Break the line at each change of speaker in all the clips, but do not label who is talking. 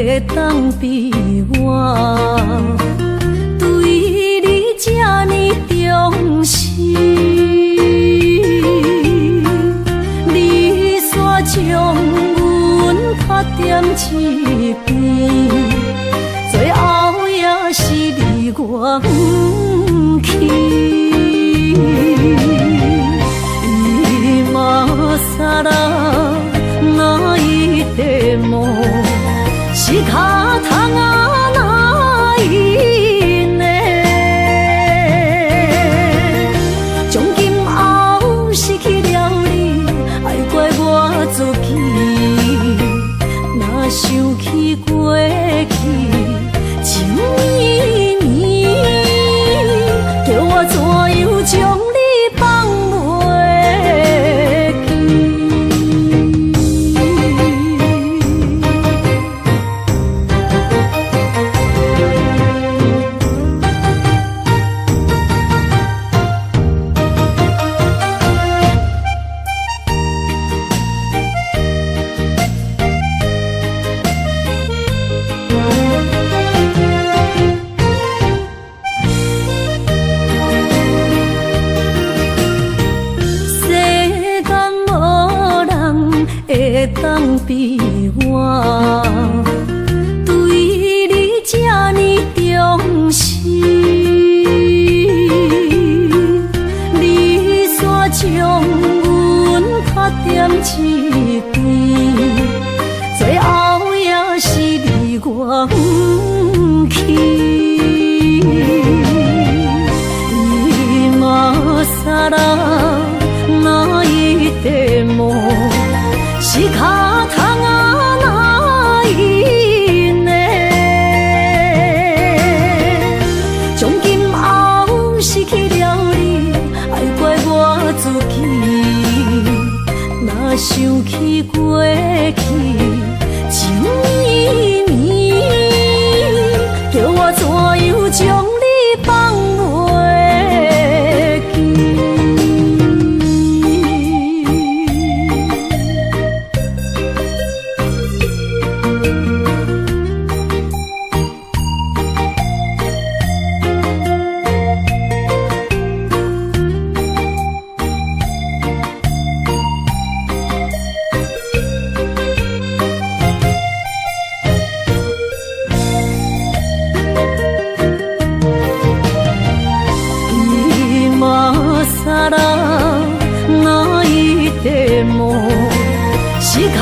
会当比我对你这呢重视？你煞将阮拍点一边，最后也是你我不去。萨拉那一地梦，是脚痛啊那一呢？从今后失去了你，爱怪我自己。若想起过去，情绵绵，叫我怎样将你放袂？当比我对你这呢重视，你煞将阮拍点一边，最后也是你我不去。伊嘛萨拉那一地梦，是脚痛啊那一呢？从今后失去了你，爱怪我自己。若想起过去，情绵绵，叫我怎样将你放袂记？萨拉那一地梦，是脚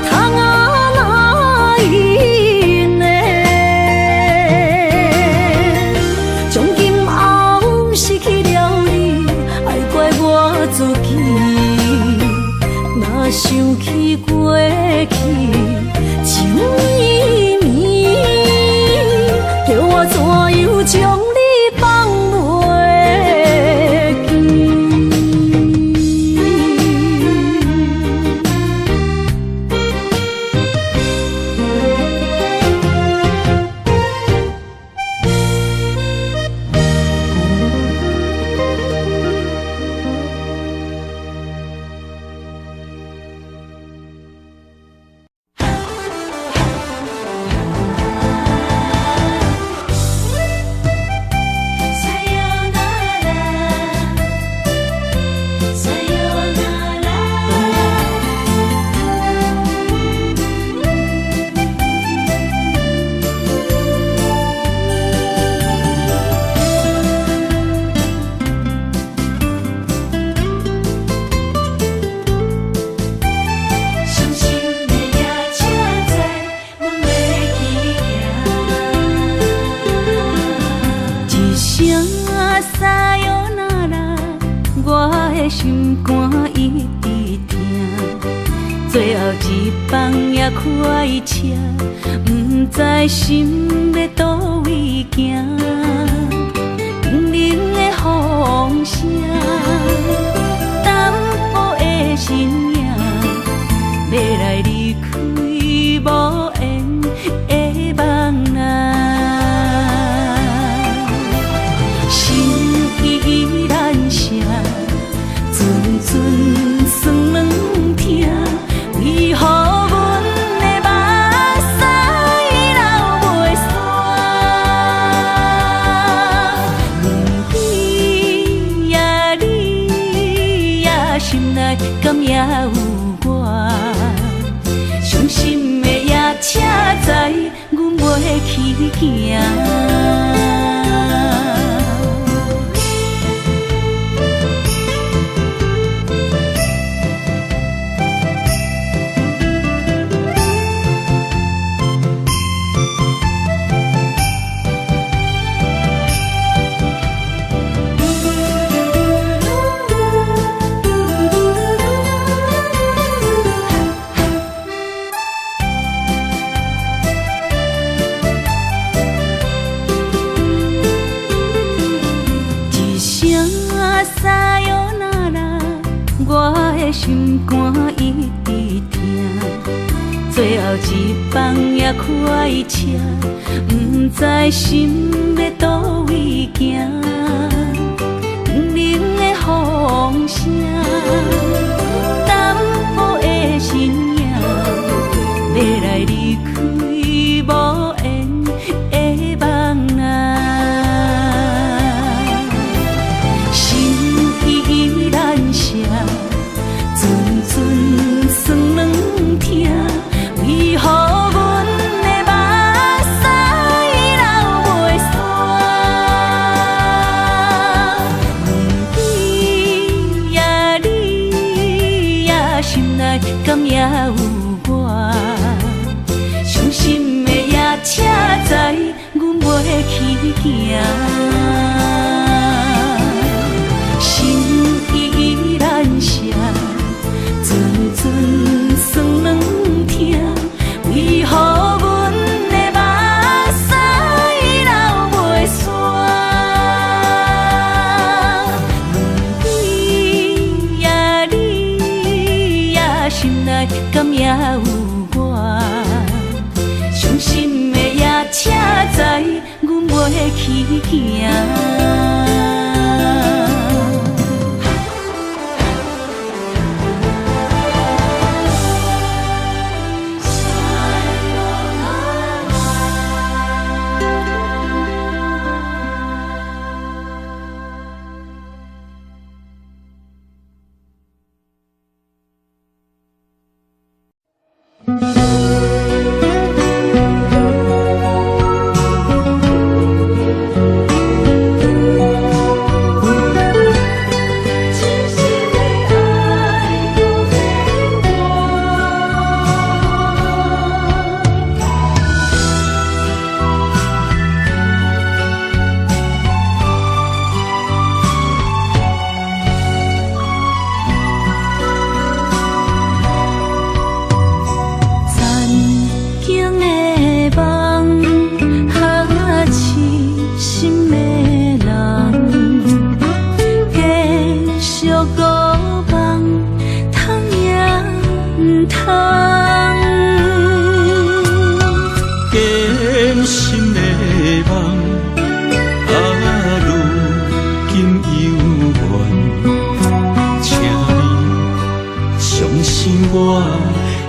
痛啊那一呢？从今后失去了你，爱怪我自己。若想起过去，情绵绵，叫我怎样将你放袂记？心肝一直疼，最后一放也开车，不知心要倒位行，冷冷的风声，淡薄的身影，要来离开无缘的梦啊，心依然声。阵阵酸软疼，为何阮的目屎阮袂去行。心肝一直疼，最后一放也开车，不知心要倒位行。不明的风声，淡薄的身影，要来离开无缘的梦啊，心依然舍。算软疼，为何阮的目屎流袂煞？你呀你呀，心内敢也有我？伤心的夜车载，阮袂去行。心依然舍。算软疼，为何阮的目屎流袂煞？你呀你呀，心内敢也有我？伤心的夜车载，阮袂去行。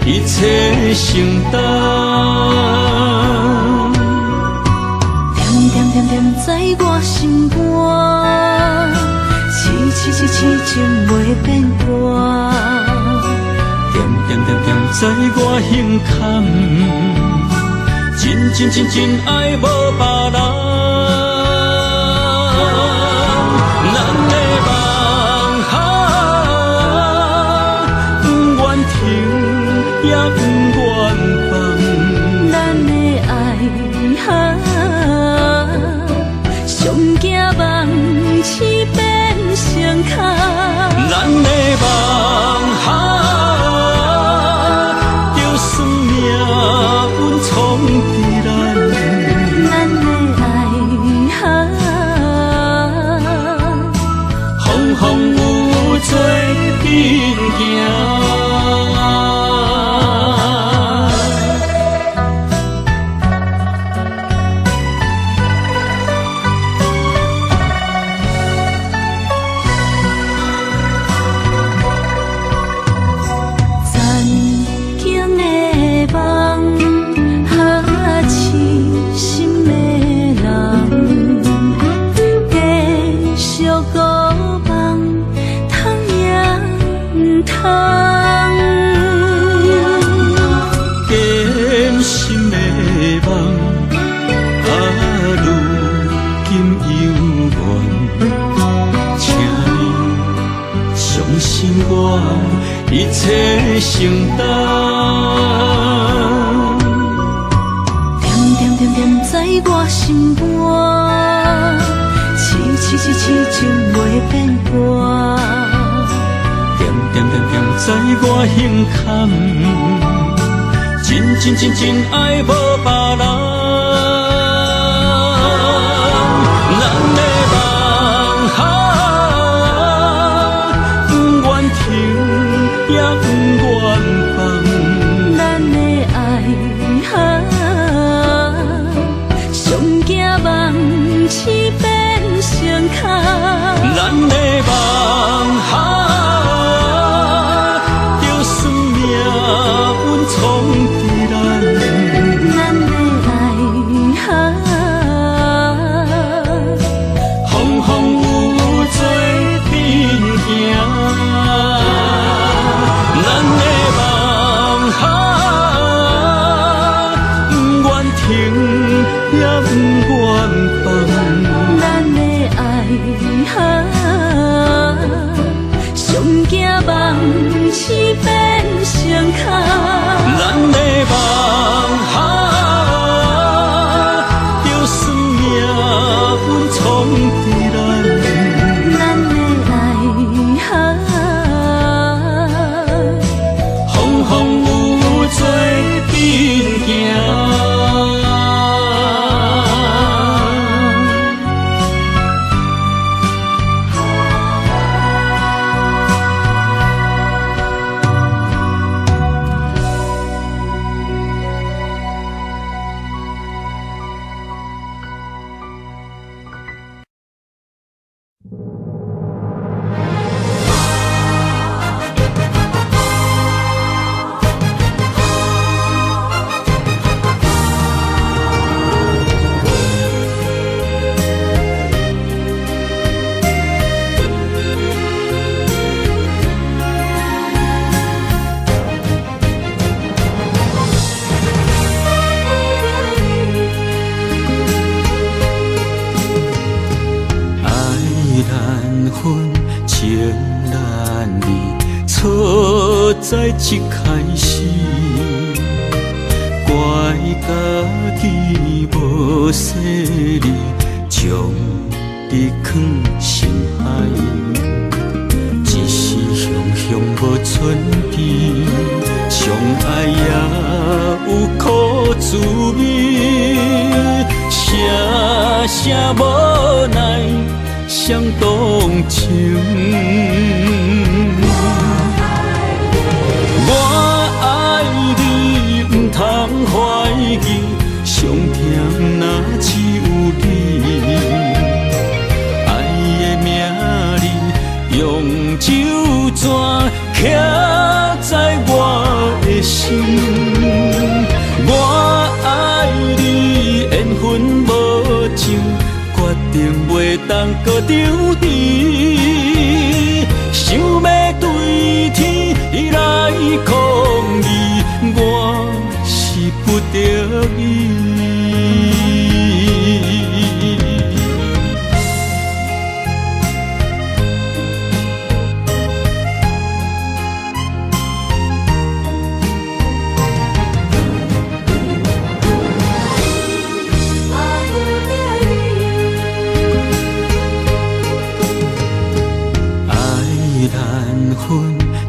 一切承担，点点点在我心肝，痴情袂变卦，点点在我胸坎，真爱无别人。也不愿放，咱的爱上惊梦痴变成空，咱的梦就算命运闯伫咱的爱
梦，如今犹原，请你相信我，一切承担。
点点点在我心肝，痴情袂变卦。
点点在我胸坎，真爱无别人。咱的梦不愿停，也不愿放。
咱的爱上惊梦痴变成空。
咱的梦就算命运闯在咱，
咱的爱
风风雨雨做阵行。咱的梦不愿停，也不愿放。
咱的爱上惊梦痴变成空。
咱的梦就算命运闯在咱，
咱的爱
风风雨雨做阵行。情难离，错在一开始，怪家己无细腻，将你放心海，一时雄无寸边，相爱也有苦滋味，声无奈。想动情，我爱你，不通怀疑，上甜若只有你。爱的名字用酒泉刻在我的心，我爱你，缘分无尽。决定袂当搁丢弃，想要对天来抗议，我是不得已。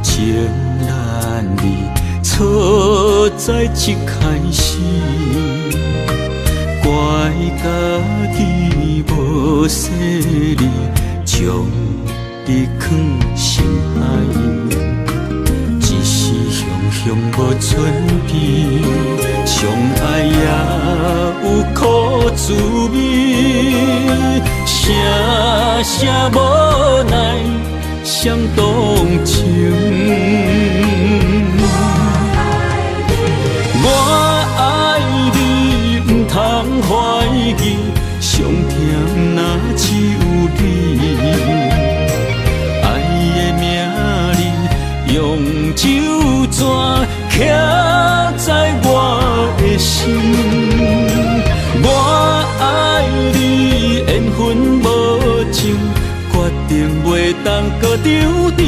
情难离，错在一开始，怪家己无细腻，将你放心海，一时雄无寸边，相爱也有苦滋味，声无奈。想动情，我爱你，不通怀疑，上甜若只有你。爱的名字用酒泉刻在我的心。丢弃，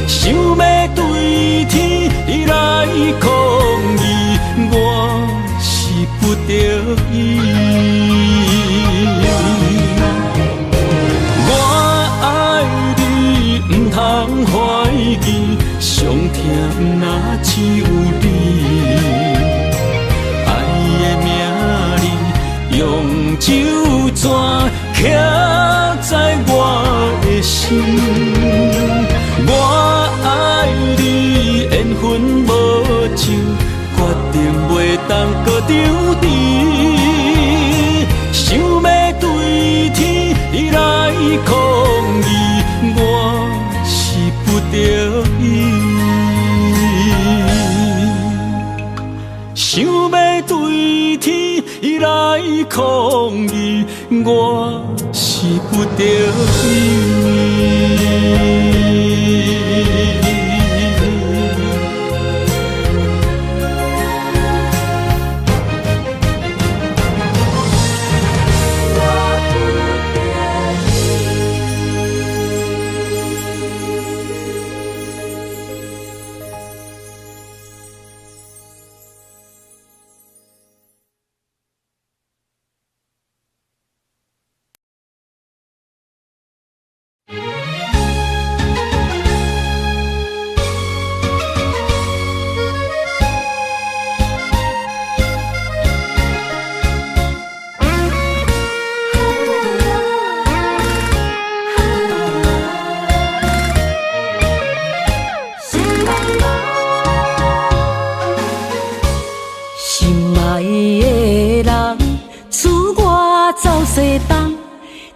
想要对天来抗议，我是不得已。我爱你，不通怀疑，上疼若只有你。爱的名字用酒泉刻在我的心。我爱你，缘分无尽，决定袂当搁丢弃。想要对天来抗议，我是不得已。想要对天来抗议，我是不得已。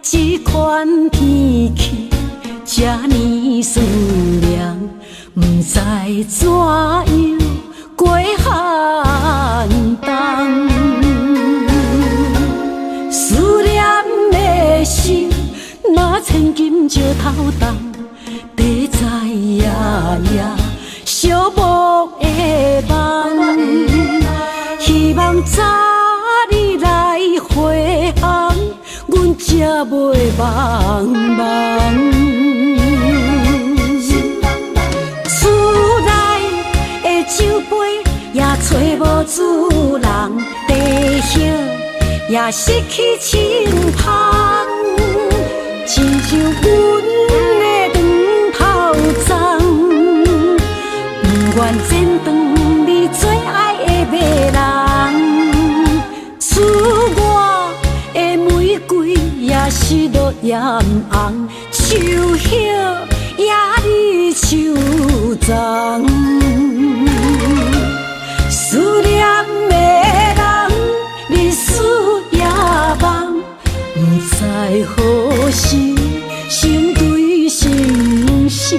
这款天气这呢思念，不知怎样过寒冬。思念的心，若千金石头重，地在夜夜寂寞的梦。希望早日来回航，阮才袂茫茫。厝内的酒杯也找无主人，地叶也失去清芳，亲像阮的长头鬃，不愿剪断你最爱的马人。厝外的玫瑰也是落艳红，树叶也离树丛。思念的人，日思夜梦，不知何时心对心声。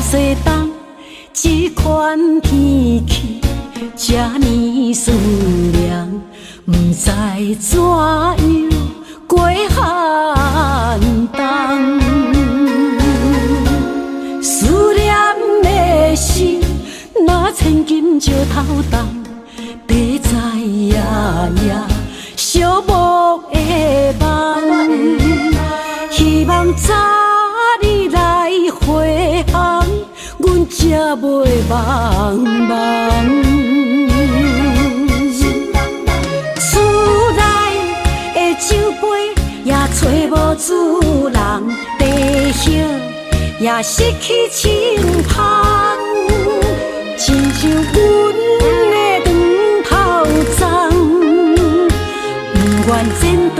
西东，这款天气这呢思念，不知怎样过寒冬。思念的心，若千金石头重，地在夜夜寂寞的梦。希望早日来回航，阮才袂茫茫。厝内的酒杯也找无主人，地叶也失去清芳，亲像阮的长头鬃，不愿剪断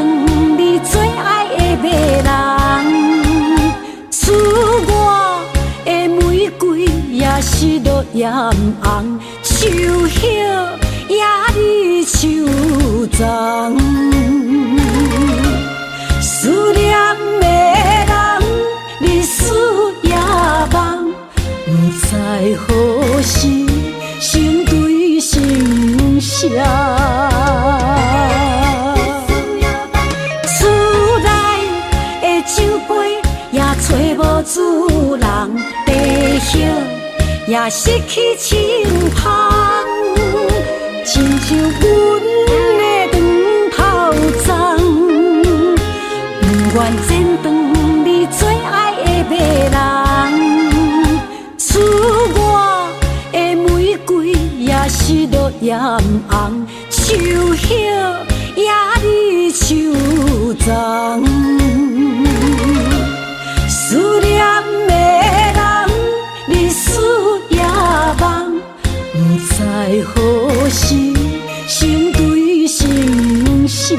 你最爱的马人。厝外的玫瑰也是落艳红，树叶也离树丛。思念的人，日思夜梦，不
也失去清芳，亲像阮的长头鬃，不愿剪断你最爱的马人，赐我的玫瑰也是落艳红，手叶也你手脏，思念的人，日思夜梦，不知何时心对心声。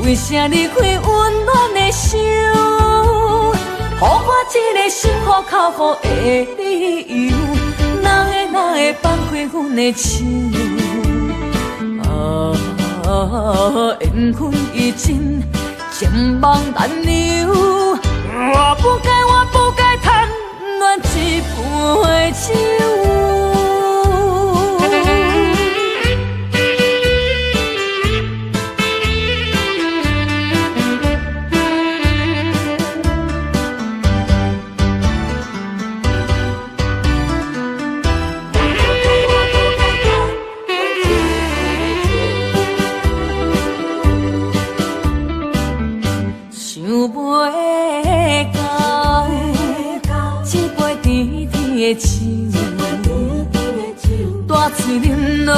为啥离开温暖的手？予我一个心苦口苦的理由，哪会放开阮的手？缘分已尽，情梦难留。我不该贪恋一杯酒。大嘴忍落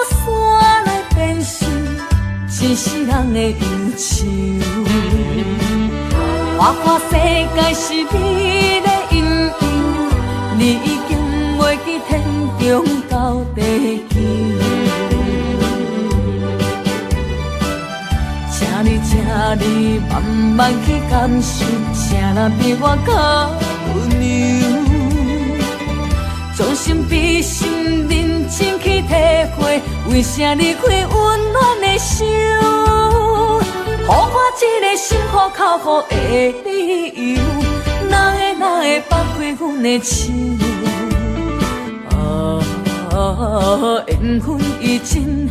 山来变成一世人的忧愁。看世界是美的阴影，你已经袂记天中到地球。请你慢慢去感受，谁人比我较温柔？将心比心，认真去体会，为啥离开温暖的手？予我一个心苦口苦的理由，哪会放开阮的手？缘分已尽，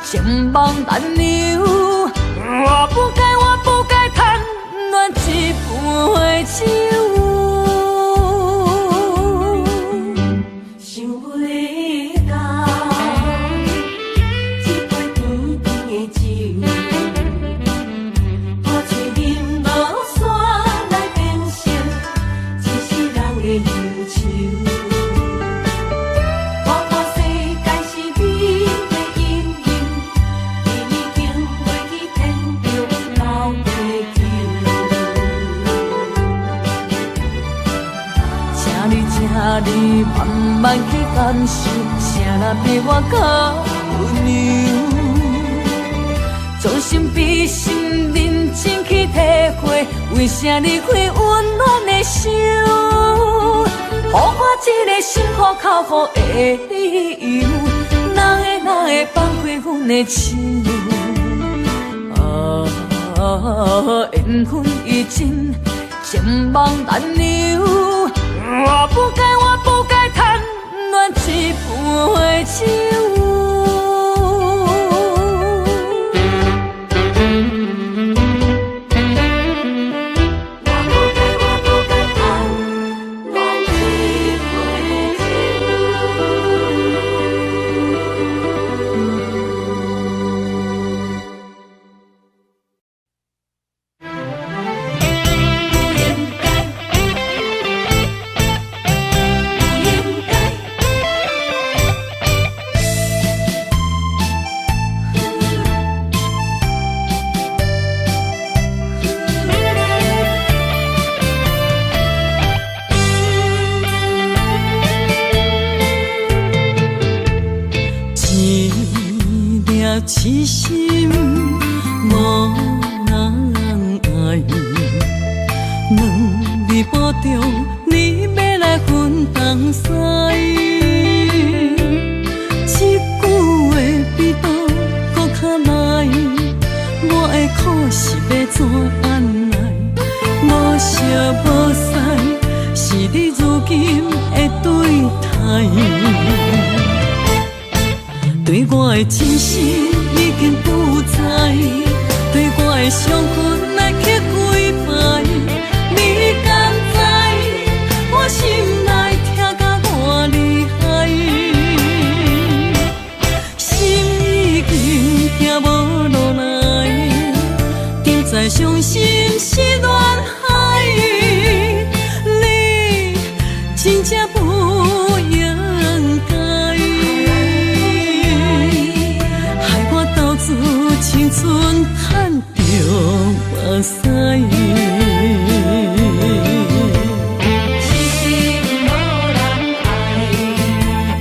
情梦难留。我不该贪恋一杯酒。你慢慢去感受，谁人比我较温柔？将心比心，认真去体会，为啥离开温暖的手？予我一个心苦口苦的理由，哪会放开阮的手？缘分已尽，情梦难留。我不该贪恋一杯酒。痴心无人爱，两字保重，你要来分东西。一句话比刀搁较来，我的苦是要怎安来？无舍无使，是你如今的对待。对我的真心已经不知，对我的伤痕来去几摆。你敢知我心内痛甲偌厉害？心已经行无落来，定在伤心是恋海。你真正不应该。青春赚着目屎，痴心无人爱，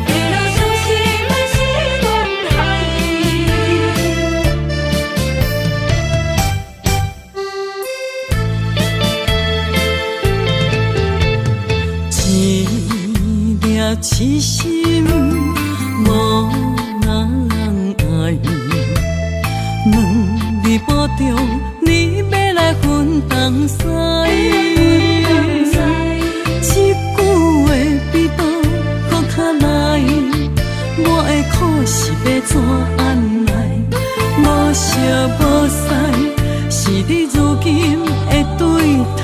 为了伤心的是恋海。一粒痴心无人爱。两字保重，你要来分东西。一句话比刀搁较来，我的苦是要怎安来？无舍无使，是你如今的对待。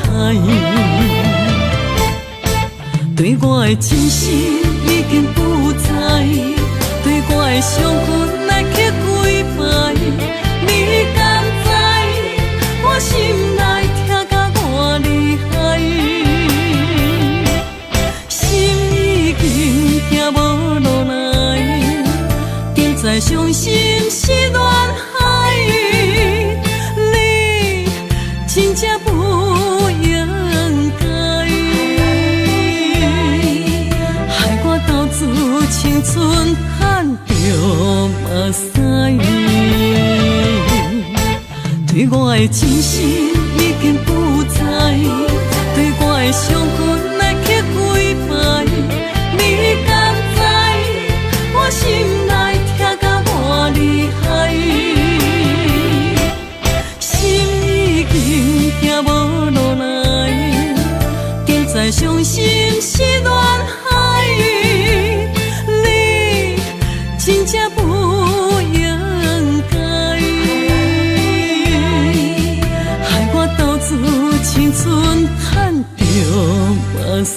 对我的真心已经不知，对我的伤痕来去几摆。你敢知我心内痛甲偌厉害？心已经行无落来，定在伤心是恋海。你真正不应该，害我斗志青春赚着目屎。对我的真心已经不知，对我的伤痕来去几摆。你敢知我心内痛甲偌厉害？心已经行无落来，定在伤心是恋海。你真正不应该。青春赚着目屎。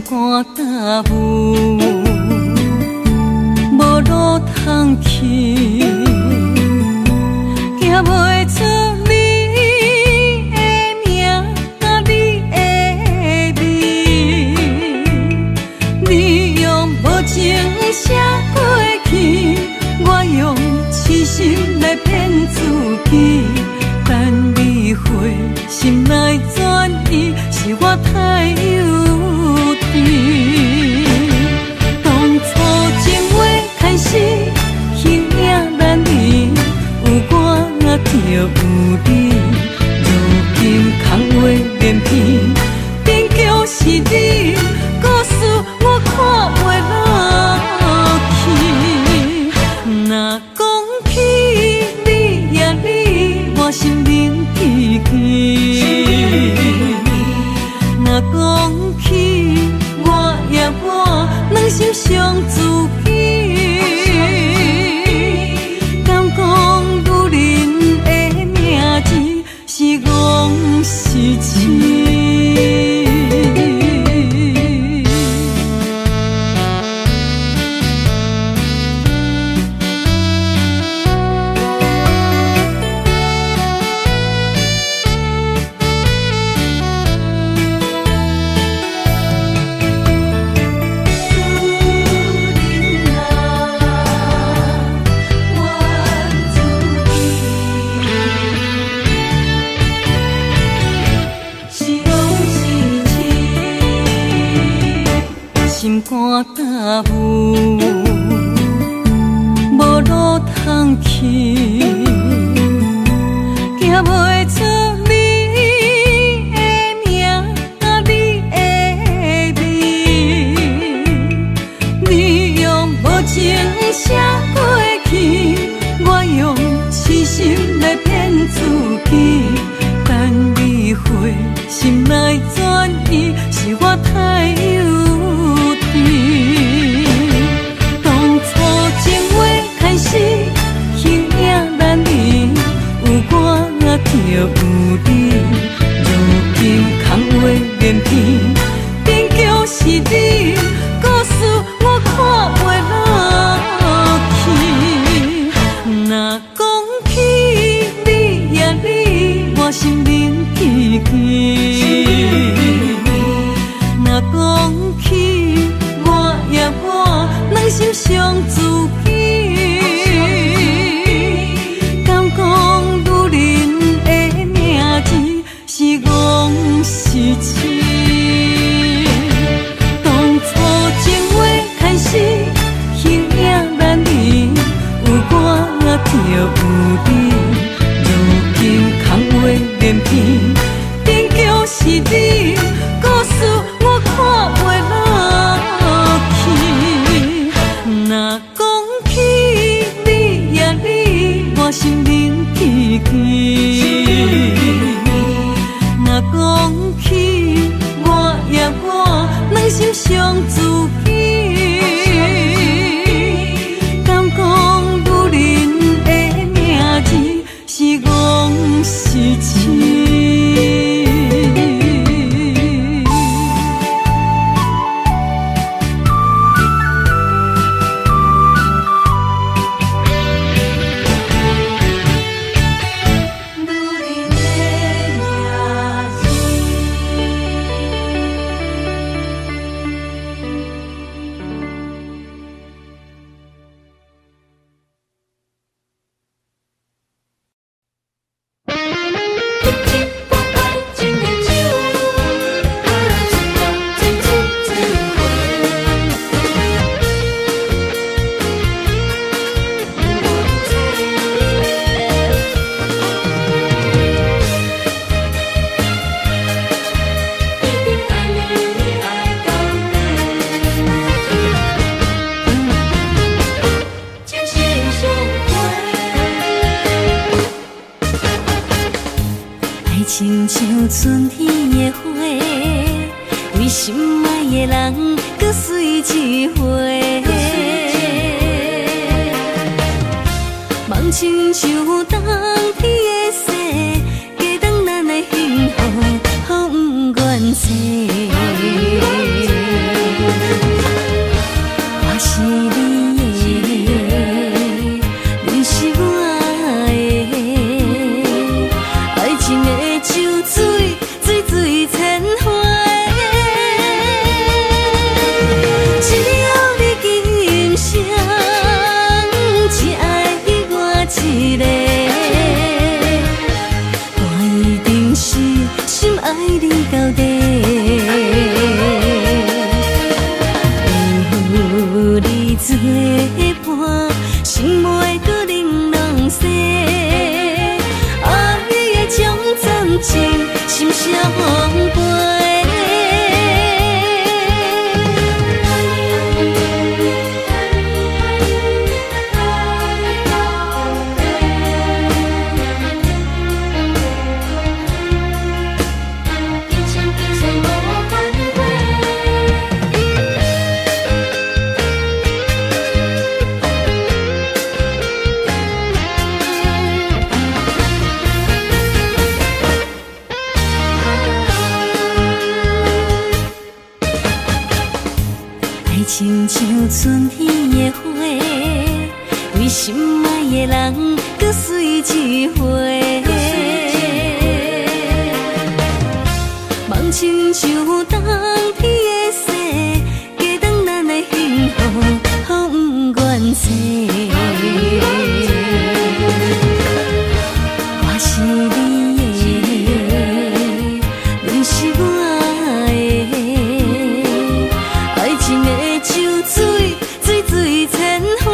肝焦有，无路通去，行袂出你的名，甲你的字。
你，如今空话连篇，终究是你，故事我看袂落去。若讲起你呀你，我心灵记记；若讲起我呀我，两心相知己。敢讲女人的名字是戆是痴？心肝担负，无路通去，行袂出你的名，你的味。你用无情写过去，我用痴心来骗自己。等你回心来转意，是我太幼。当初情话开始，形影难离，有我就有你。如今空话连篇，终究是你，故事我看袂落去。若讲起你呀你，我心灵记记；若讲起我呀我，两心相知己。敢讲女人的名字是戆是痴？当初情话开始，形影难离，有我就有你。如今空话连篇，终究是你，故事我看袂落去。若讲起你呀你，我心灵记记；若讲起我呀我，两心相知己。敢讲女人的名字是戆是痴？亲像春天的花，为心爱的人，搁水一回。梦亲像冬天的雪，加重咱的幸福，予不愿舍。我是你的，你是我的，爱情的。像水，水水千回，只有你今生只爱我一个。陪。亲像春天的花，为心爱的人，搁随一回。梦亲像冬天的雪，加长咱的幸福，风不愿洗。我是你的，你是我的。爱情的像水，水水千回。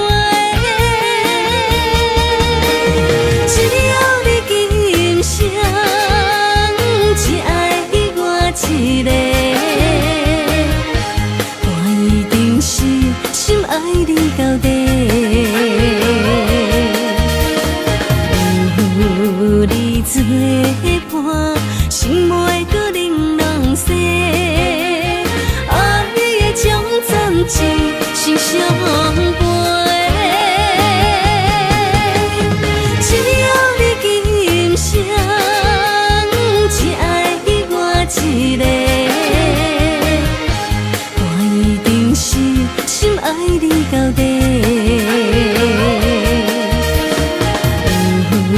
只有你今生，只爱我一个。我一定是心爱你到底。有你作伴，心袂搁玲珑洗。将暂时心相陪，只有你今生，只爱我一个。我一定是心爱你到底。有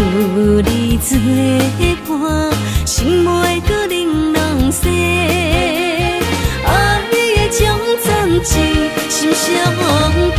你作伴，心袂搁玲珑洗。暂时心相陪。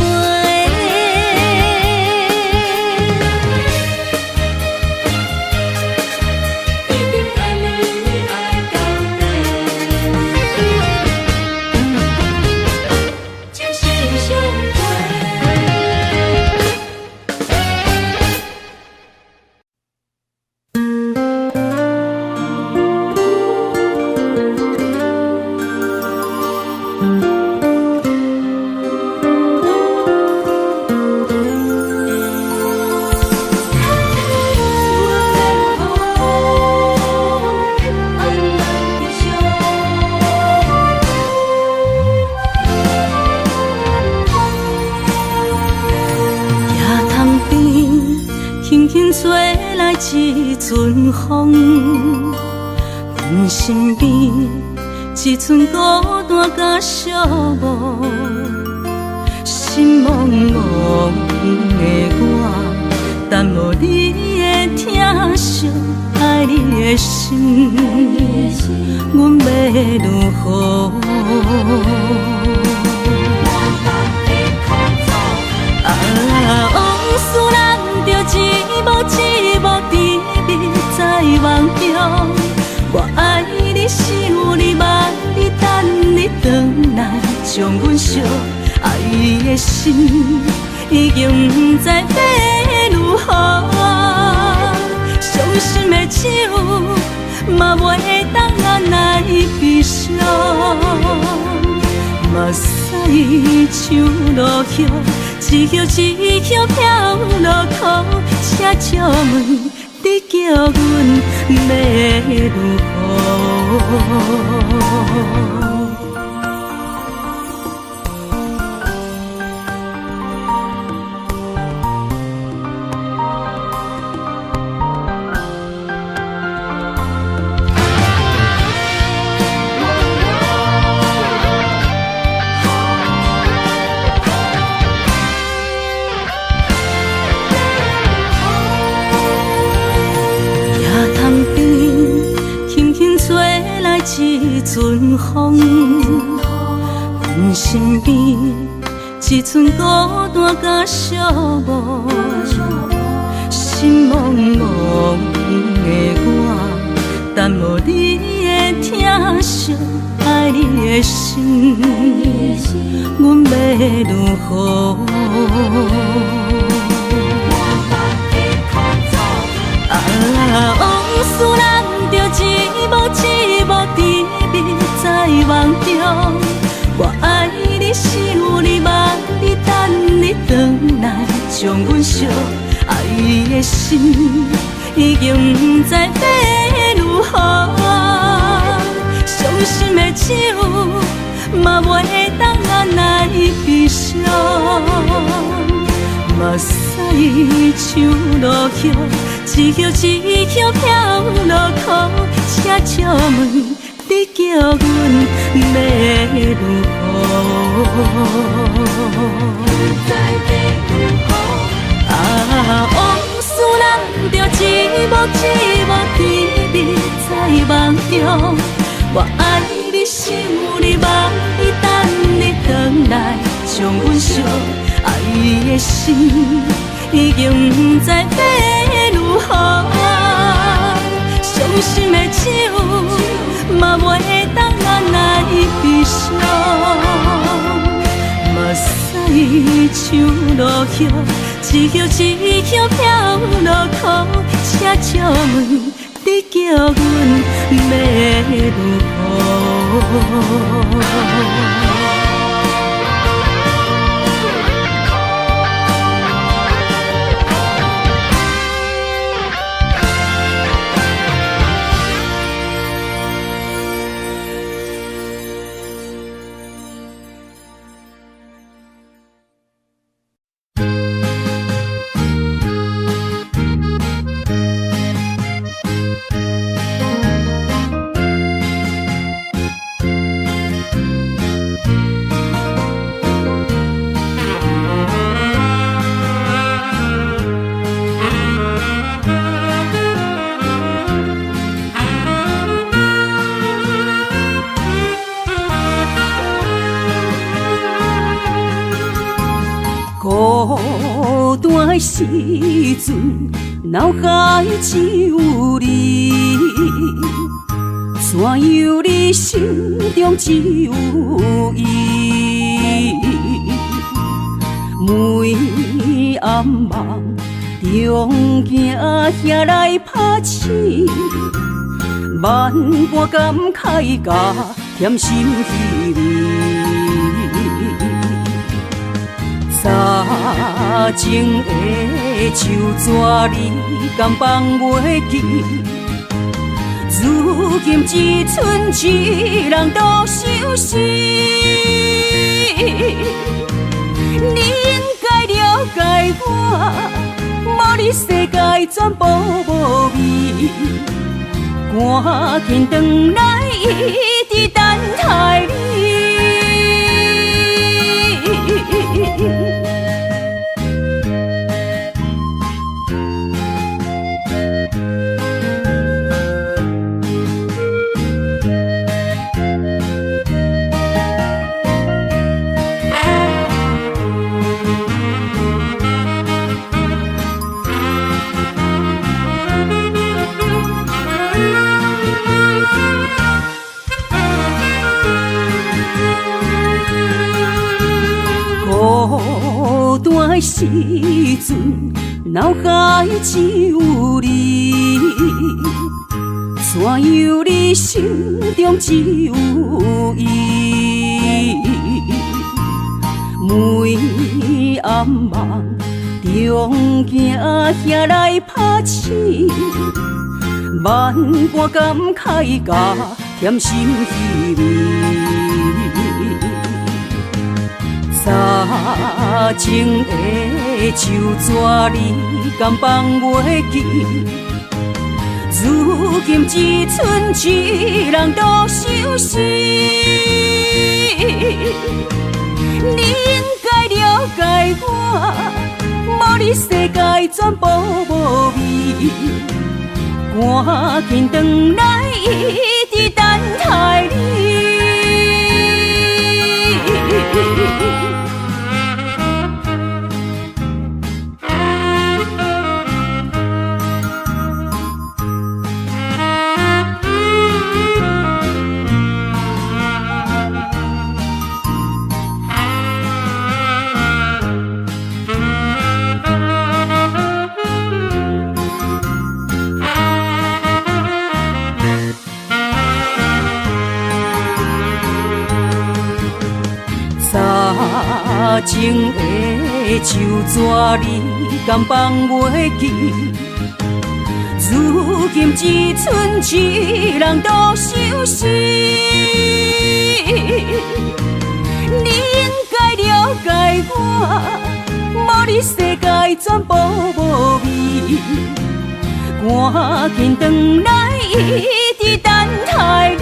一阵风，阮身边一寸孤单甲寂寞，心茫茫的我，耽误你的疼惜，爱你的心，阮要如何？往事人着一幕一幕甜蜜在梦中，我爱你想你望你等你回来，将阮惜爱的心已经不知要如何，伤心的手嘛袂当按来悲伤，目屎像落雨。一叶一叶飘落土，请借问你叫阮要如何？一阵风，阮身边一寸孤单甲寂寞，心茫茫的我，耽误你的疼惜，爱你的心，阮要如何？往事人着一幕一幕。将阮惜爱的心，已经不知要如何。伤心的酒，嘛袂当按来悲伤。目屎像落雨，一叶一叶飘落土，车借问你叫阮要如何？啊，往事咱着一幕一幕甜蜜在梦中。我爱你，想你，梦你，等你回来，将阮惜爱的心，已经不知要如何。伤心的酒，嘛袂当按来悲伤。目屎像落雨，一叶一叶飘落土，车借问你叫阮要如何？孤单的时阵，脑海只有你，怎样你心中只有伊？每暗梦中惊遐来拍醒，万般感慨甲甜心稀微。早前的手纸你敢放袂记？如今只剩一人独相思。你应该了解我，无你世界全部无味。赶紧回来，一直等待你。孤单的时阵，脑海只有你，怎样你心中只有伊？每暗梦中惊遐来拍醒，万般感慨甲甜心稀微。早前的手纸你敢放袂记？如今只剩一人独相思。你应该了解我，无你世界全部无味。赶紧回来，一直等待你。早前的手纸你敢放袂记。如今只剩一人独相思，你应该了解我，无你世界全部无味。赶紧回来，一直等待你。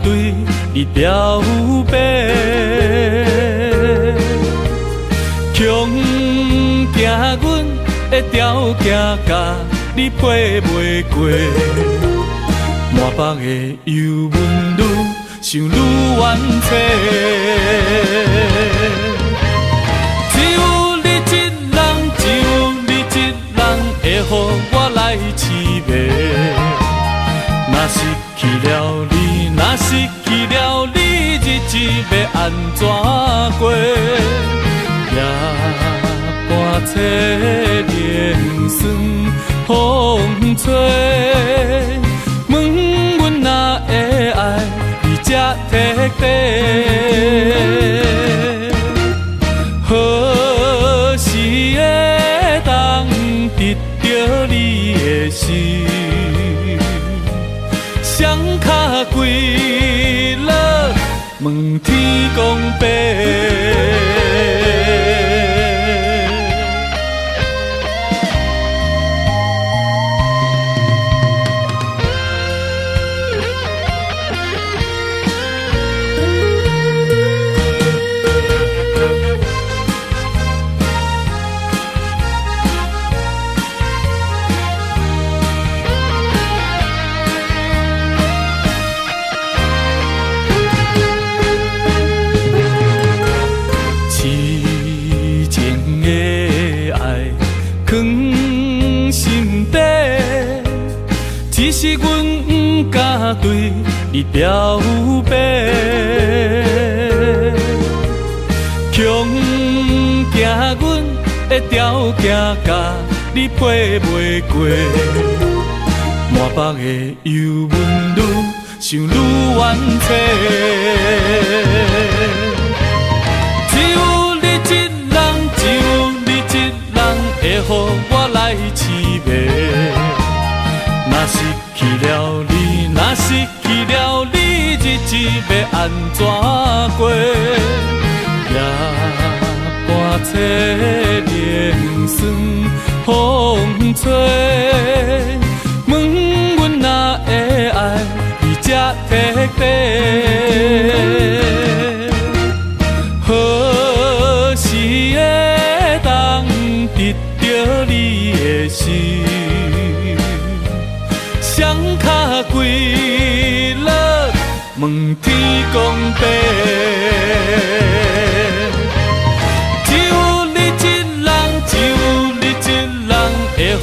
对你表白，强行阮的条件甲你配袂过，满腹的忧闷愈想愈怨嗟。只有你一人，只有你一人会予我来痴迷。若失去了你，若失去了你，日子要安怎过？夜半切莲霜风吹，问阮哪会爱你这彻底？何时会当得到你的心？双脚跪落，问天公伯。只是阮不敢对你表白，强行阮的条件甲你配袂过，满腹的忧闷愈想愈怨嗟。只有你一人，只有你一人会予我来痴迷。若失去了你，若失去了你，日子要安怎过？夜半切莲霜风吹，问阮哪会爱你这彻底？何时会当得到你的心？双脚跪落，问天公伯。只有你一人，只有你一人会予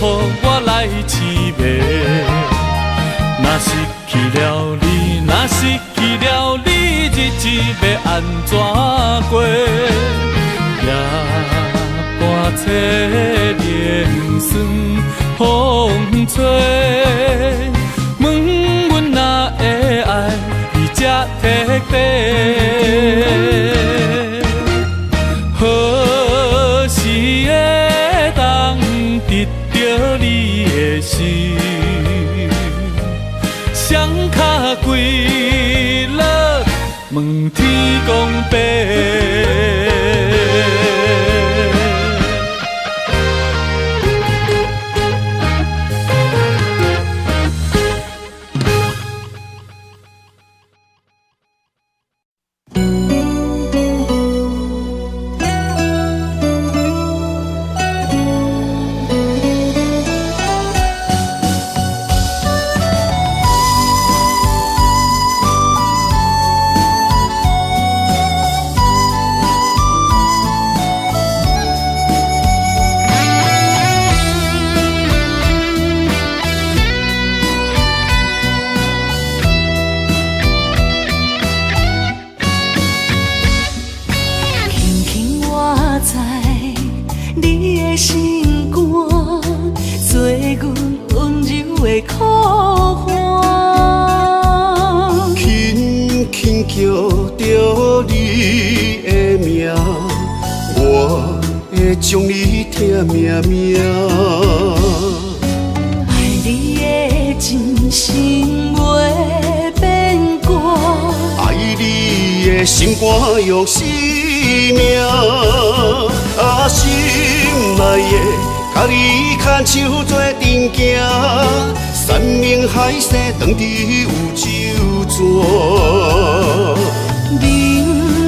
我来痴迷。若失去了你，若失去了你，日子要安怎过？夜半切莲霜风吹。问阮哪会爱你这彻底？何时会当得到你的心？双脚跪落，问天公伯。
的苦寒。
轻轻叫着你的名，我会将你疼命命。
爱你的真心袂变卦，
爱你的心肝用生命，心内的甲你牵手做阵行，山盟海誓当伫有酒泉。
人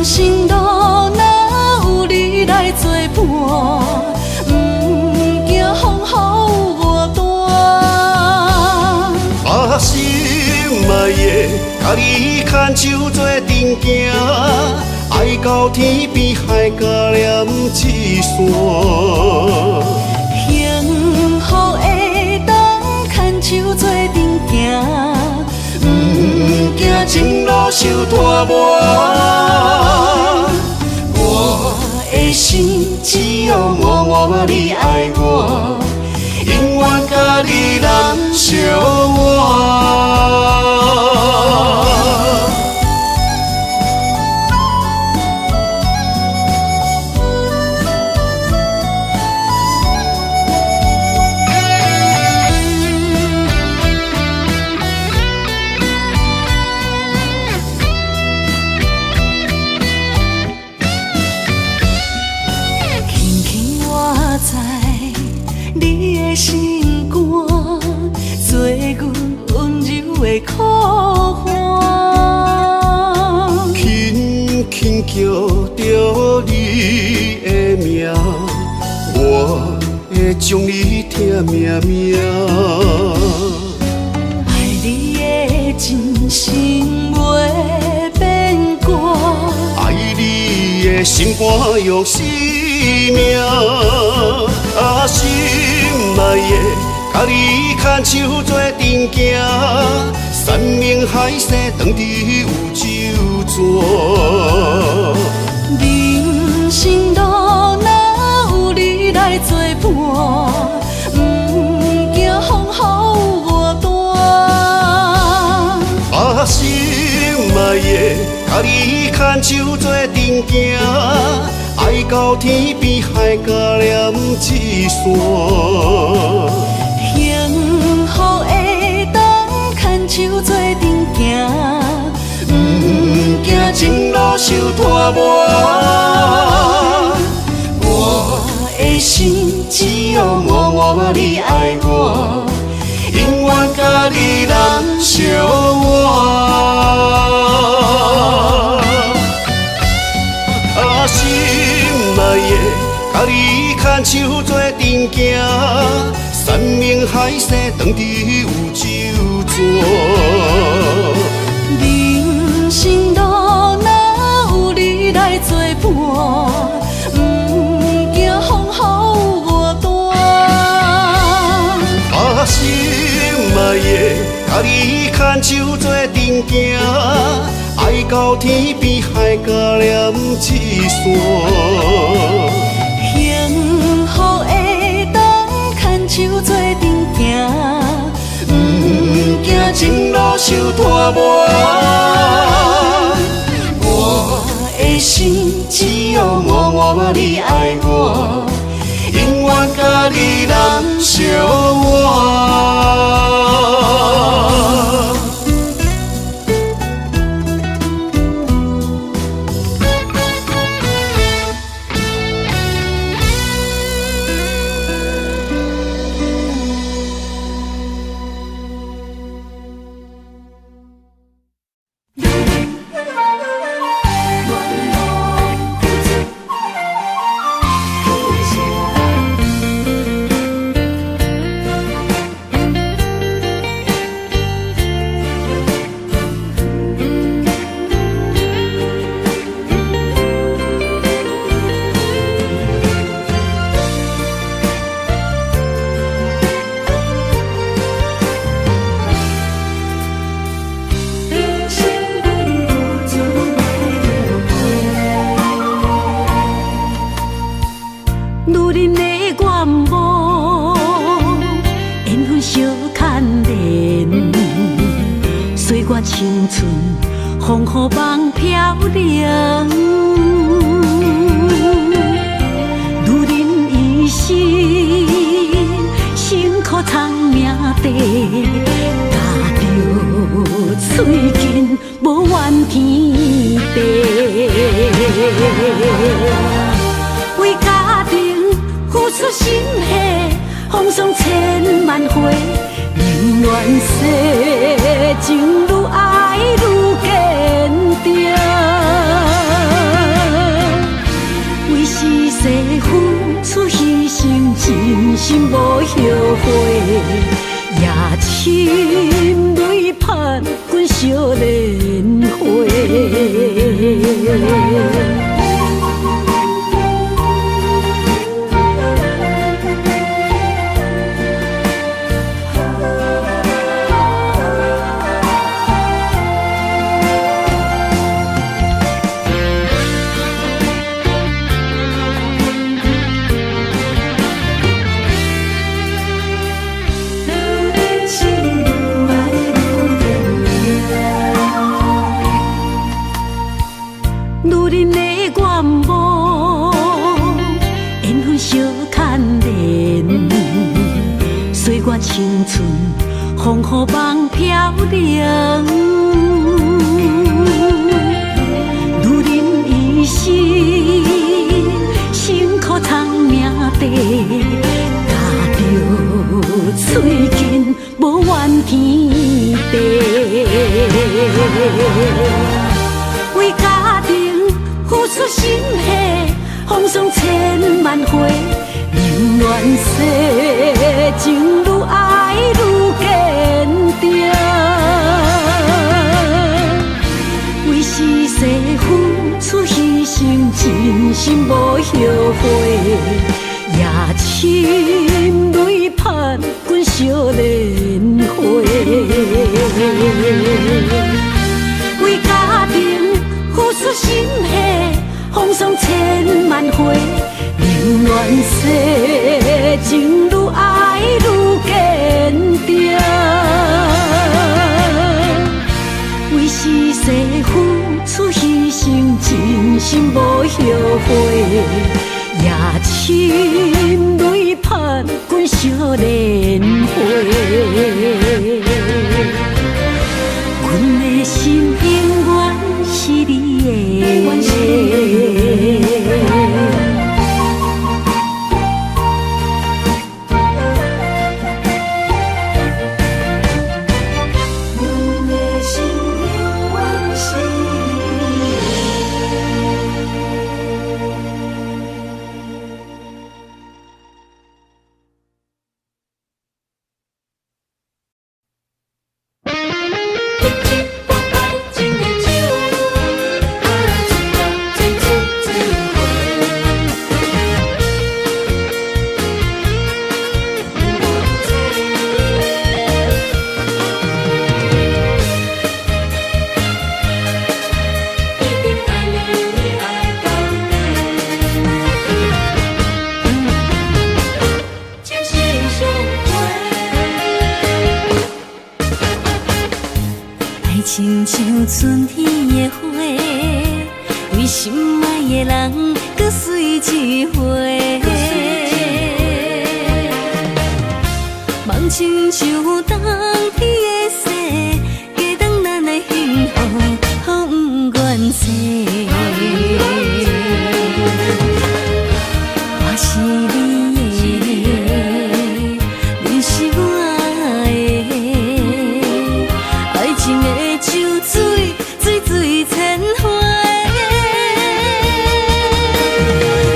生路哪有你来作伴，不惊风雨有我担。
心内的甲你牵手做阵行，爱到天边海角连一线。
幸福会当牵手做阵行，不惊前路受拖磨。我的心只有默默你爱我，永远甲你人相活。心肝做阮温柔的苦寒，
轻轻叫着你的名，我会将你疼命命。
爱你的真心袂变卦，
爱你的心肝用生命，心内的甲你牵手做阵行，山盟海誓当伫有酒泉。
人生路哪有你来作伴，不惊风雨有我担。
心内的甲你牵手做阵行，爱到天边海角连一线。
幸福会当牵手做阵行，不惊前路受拖磨。我的心只有默默你爱我，永远甲你人相活。
心内的甲你牵手做阵行，山盟海誓当伫有酒泉。
人生路哪有你来作伴，不惊风雨有我担。
心内的甲你牵手做阵行，爱到天边海角连一线。
幸福会当牵手做阵行，不惊前路受拖磨。我的心只有默默你爱我，永远甲你人相活。
青春，风雨梦飘零。女人一生辛苦藏命地，踏着嘴筋无怨天地。为家庭付出心血，风霜千万回。宁愿世情愈爱愈坚定，为时势付出牺牲，真心无后悔。夜深泪盼阮少年花。青春风雨梦飘零，女人一生辛苦藏命地，踏着嘴筋无怨天地。为家庭付出心血，风霜千万回。宁愿世情愈爱愈坚定，为时势付出牺牲，真心无后悔。夜深泪盼阮少年花，为家庭付出心血，风霜千万回。宁愿世情愈爱愈坚定，为时势付出牺牲，真心无后悔。夜深泪盼阮少年花，阮的心永远是你的。
亲像春天的花，为心爱的人，搁水一回。梦亲像冬天的雪，加当咱的幸福，予不愿舍。我是你的，你是我的，爱情的酒水，水水千回。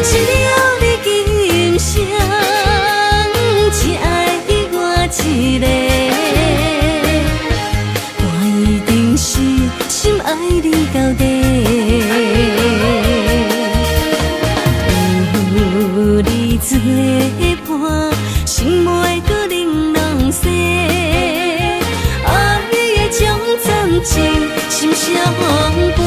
只要你今生只爱我一个，我一定是心爱你到底。有你做伴，心袂搁玲珑洗。爱的将暂停，心相陪。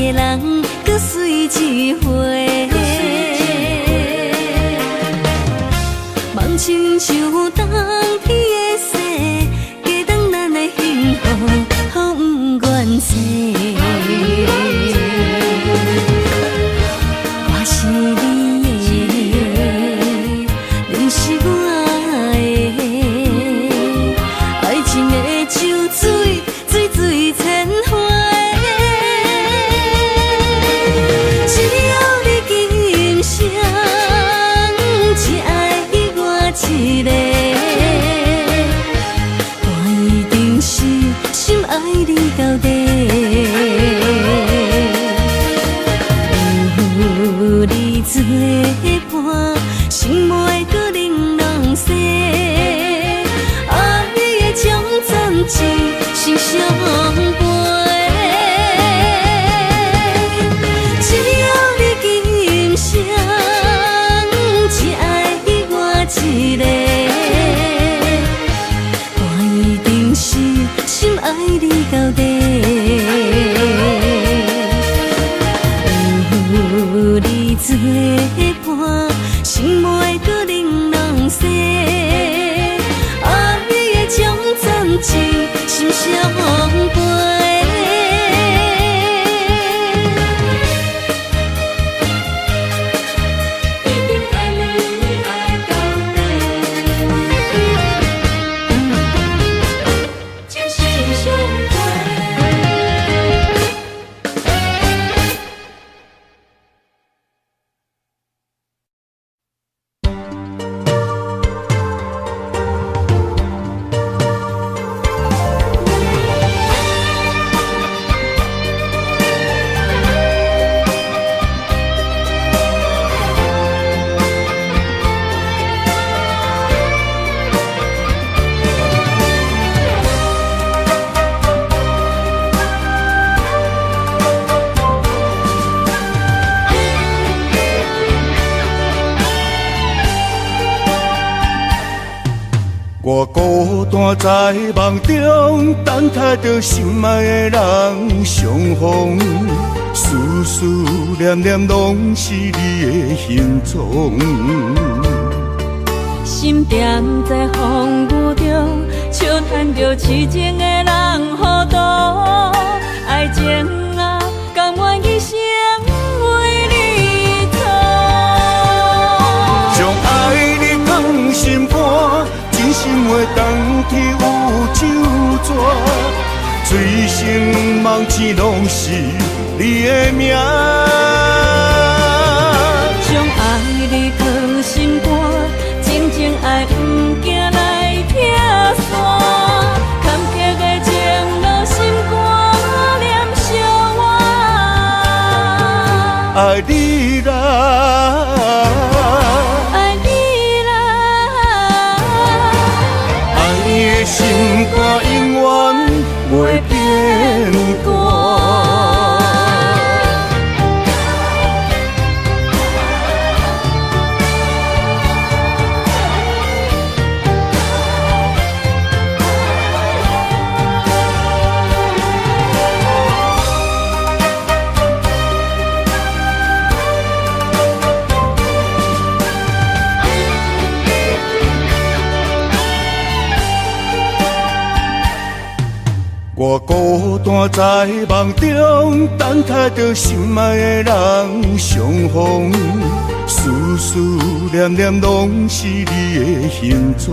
的人，搁随一回。梦亲像冬天的雪，加长咱的幸福，予不愿舍。我是你的，你是我的，爱情的酒水，水水千花。只要你今生只爱我一个，我一定是心爱你到底。有你作伴，心袂搁玲珑色，爱的将暂时心相陪。只要你今生只爱我一个，我一定是心爱你到底。有你作伴，心袂搁玲珑色，爱的将暂时心相陪。
我孤单在梦中，等待着心爱的人相逢，思思念念拢是你的形状。
心惦在风雨中，笑叹着痴情的人糊涂，爱情啊，甘愿一生为你错。
将爱你放心肝。真心话当天有酒泉，醉生梦醒拢是你的名。
将爱你放心肝，真情爱不惊来拆散，坎坷的情路心肝念相偎。
爱你啦。心肝永远袂变卦。我孤单在梦中，等待着心爱的人相逢，思思念念拢是你的形状。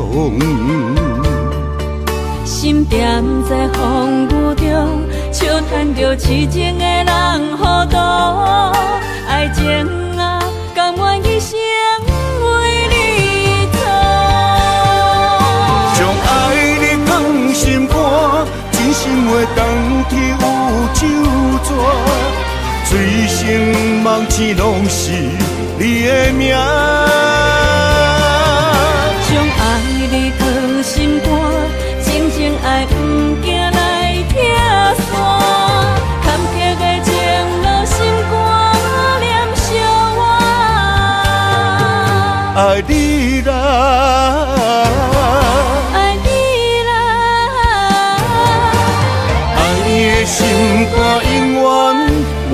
心惦在风雨中，笑叹着痴情的人糊涂，爱情啊，甘愿一生为你错。
将爱你放心肝。真心话当天有酒泉，醉生梦醒拢是你的名。
将爱你放心肝，真情爱不惊来拆散，坎坷的情路心肝念相偎。
爱你啦。心肝永远袂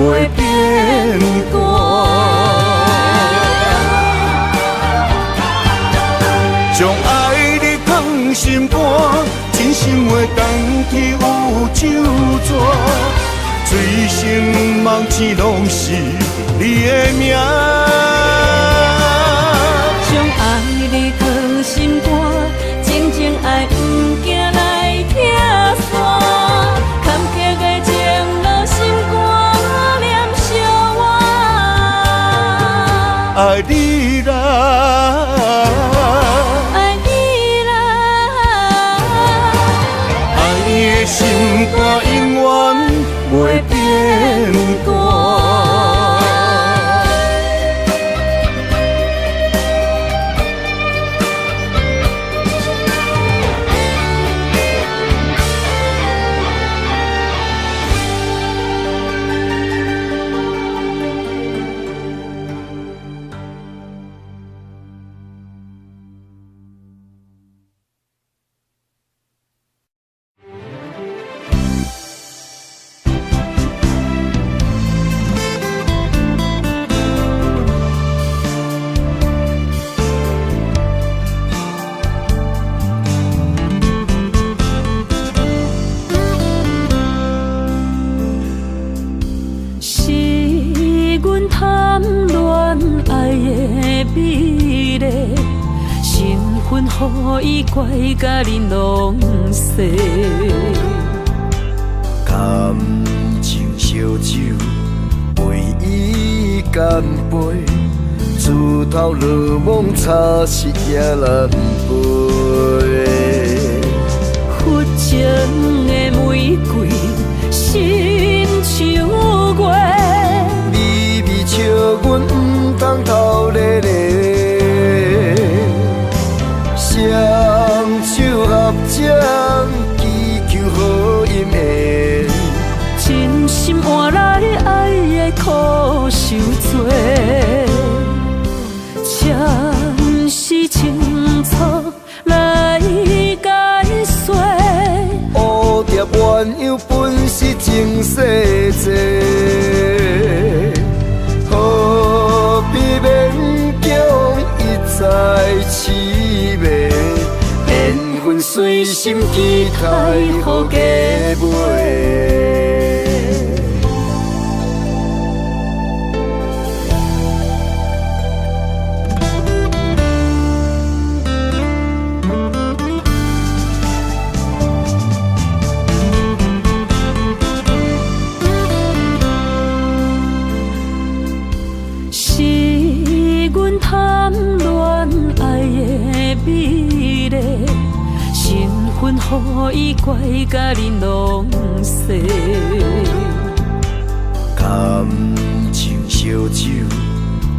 将爱你放心肝，真心话当去有酒泉，醉生梦醒拢是你的名。
将爱你放心肝，静静爱不惊来拆散，坎坷的情路心肝念相我。
爱你啦，
爱你啦，
爱你的心肝永远袂变卦。予伊怪甲你拢细，
感情烧酒，陪伊干杯，自头落梦茶是也难陪。
佛情的玫瑰，心像月，
微微笑阮不当头咧咧。双手合掌，祈求好姻缘，
真心换来爱的苦受多，暂时清楚来解说。
蝴蝶鸳鸯本是情世债，何必勉强一再痴迷？缘分随心期待，予加倍。
是阮贪恋爱的美丽，身份予伊怪甲你拢细。
感情烧酒，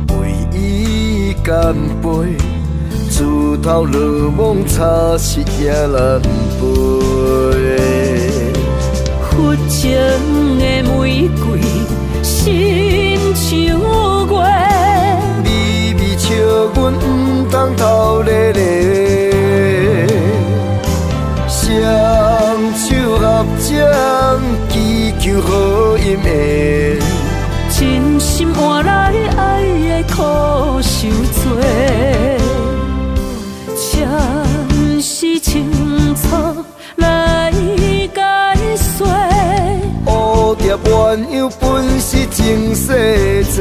陪伊干杯，自头落梦茶是也难陪。
佛情的玫瑰，心像月，
微微笑阮不当头咧咧，双手合掌，祈求好姻缘，
真心换来爱的苦受多，暂时清楚来解说。
蝴蝶鸳鸯本是情世债，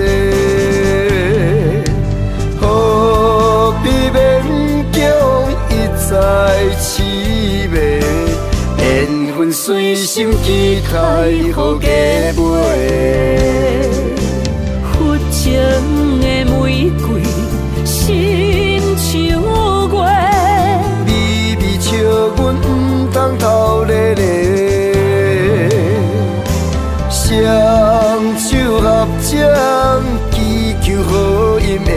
何必勉强一再痴迷？缘分随心期待，予加倍。
佛情的玫瑰，心像月，
微微笑阮不当头咧咧，双手合掌，祈求好姻缘，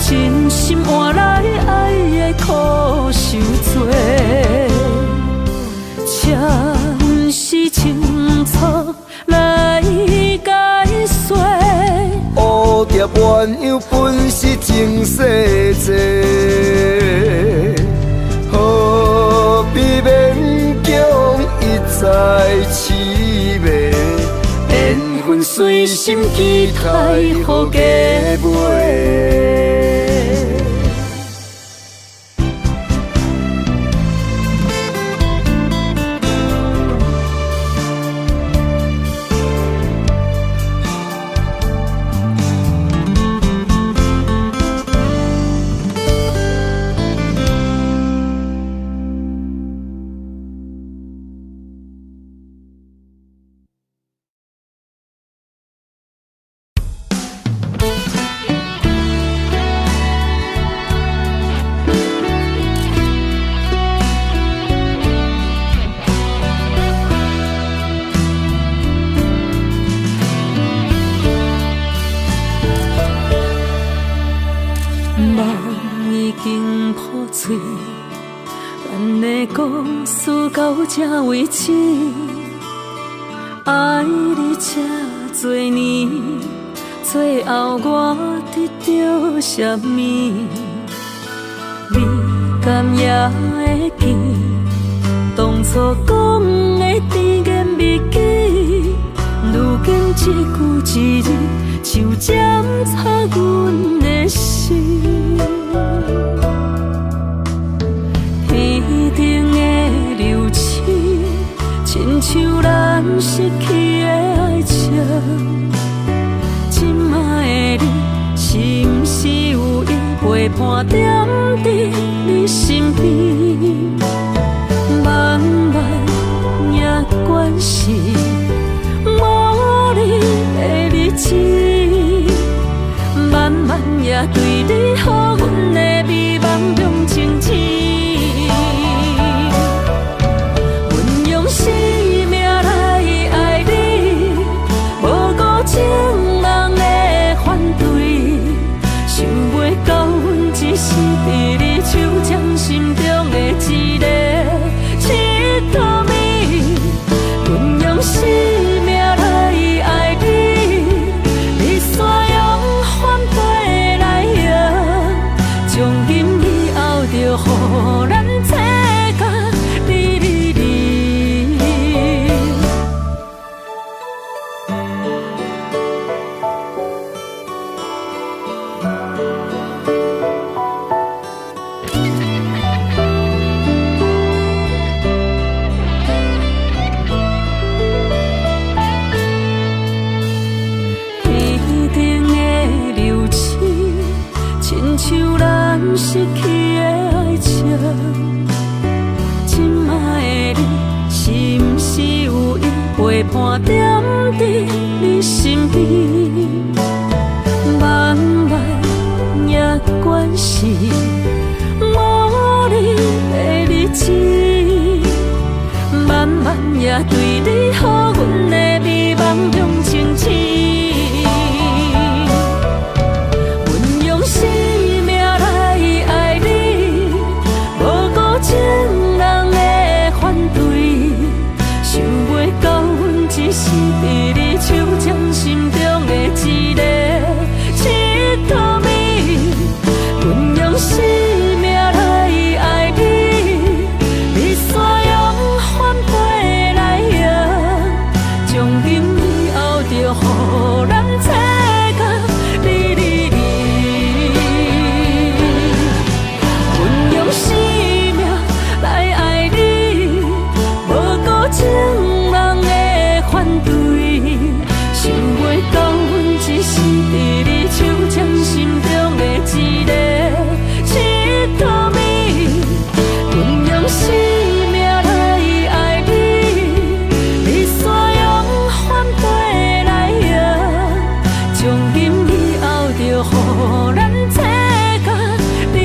真心换来爱的苦受多，暂时清楚来解说。
蝴蝶鸳鸯本是情世债，何必勉强一再痴迷？缘分随心期待，予加倍。
经破碎，咱的故事到这为止。爱你这多年，最后我得到什么？你敢也会记当初讲的甜言蜜语？如今一句一字，就检查阮的心。天顶的流星，亲像咱失去的爱情。今摆的你，是毋是有意陪伴踮伫你身边？慢慢也关系无你的日子，慢慢也对你予阮的美梦中情痴。阮用生命来爱你，无顾情人的反对，想袂到阮只是伫你手掌心中的一个一朵米。阮用生命来爱你，你煞用反背来用，从今以后就予咱错甲你。天顶的流星，亲像咱失去的爱情。今摆的你，是毋是有意陪伴踮伫你身边？慢慢也关系无你的日子，慢慢也对你予阮的美梦中情痴。阮用生命来爱你，无顾情人的反对，想袂到阮只是伫你手掌心中的一个一朵米。阮用生命来爱你，你煞用反背来用，从今以后就予咱错甲你。阮用生命来爱你，无顾情人的反对，想袂到阮只是伫你手掌心中的一个一朵米。阮用生命来爱你，你煞用反背来用，从今以后就予咱错甲你。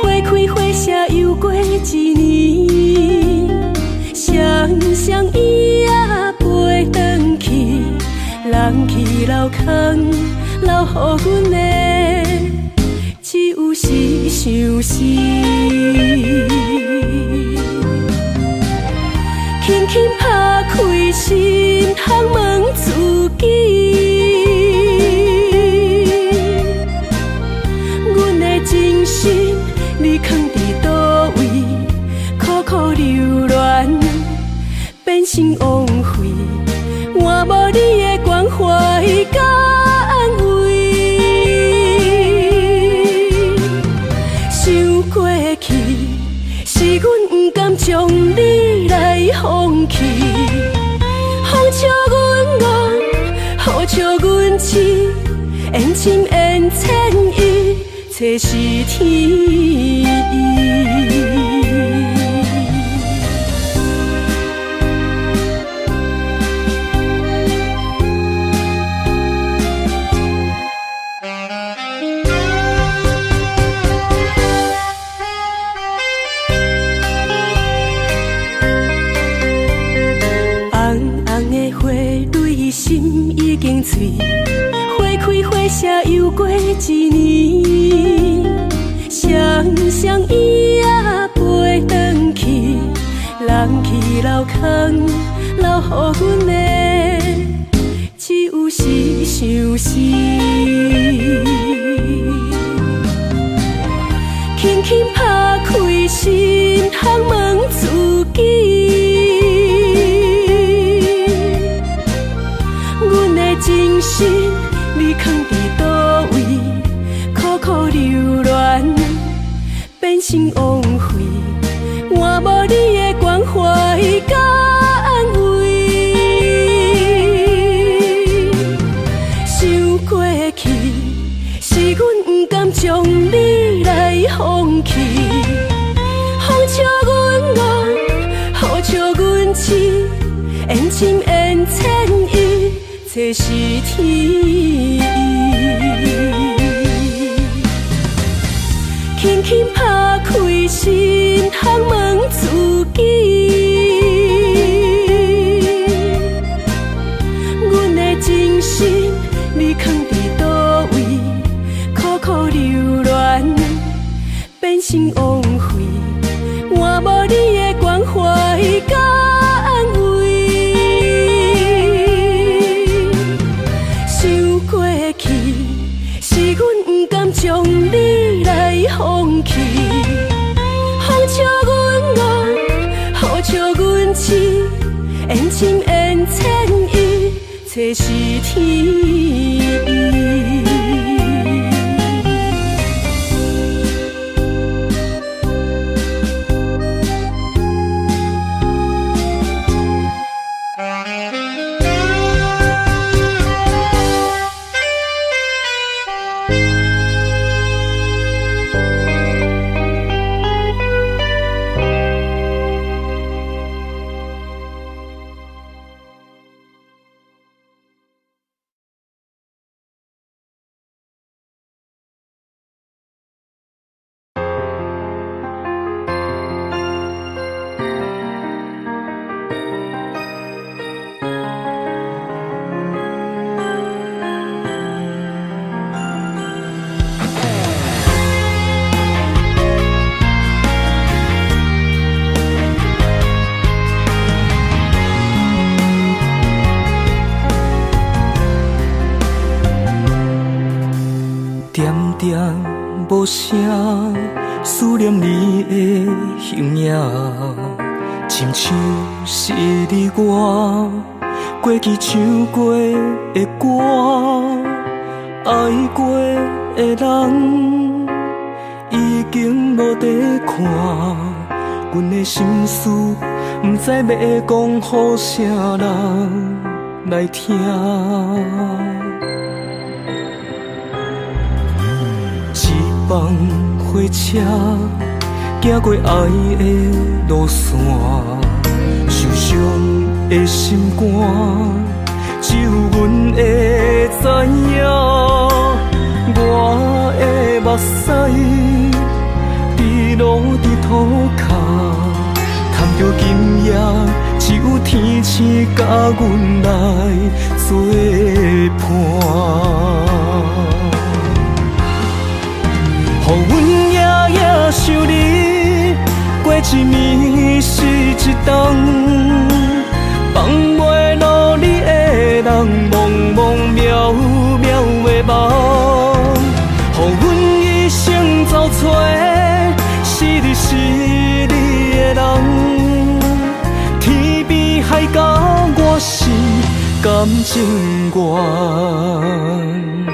花开花谢又过一年，双双伊也飞转去，人去楼空留予阮的，只有是相思。轻轻拍开
心通问自己，阮的真心你藏伫倒位？苦苦流恋变成枉费，换无你的关怀甲安慰。想过去，是阮不甘将你来放弃，风笑阮憨，雨笑阮痴，缘深缘浅意，找是天意。心已经碎，花开花谢又过一年，双双伊也飞转去，人去楼空，留予阮的只有是相思。轻轻拍开心，通问自己。真心你藏伫倒位？苦苦流恋变成枉费，换无你的关怀甲安慰。想过去，是阮不甘将你来放弃，风笑阮憨，雨笑阮痴，缘深缘浅意，这是天意。轻轻拍开心，通问自己，阮的真心你藏伫倒位？苦苦流恋变成枉费，换无你的关怀甲安慰。是阮不甘将你来放弃，风笑阮憨，雨笑阮痴，缘深缘浅意，这是天意。无声，思念你的形影，亲像是你我过去唱过的歌，爱过的人已经无得看，阮的心事不知要讲予啥人来听。放火车，行过爱的路线，受伤的心肝，只有阮会知影。我的目屎滴落伫土骹，叹着今夜只有天星甲阮来作伴。予阮夜夜想你，过一暝是一冬，放袂
感情愿。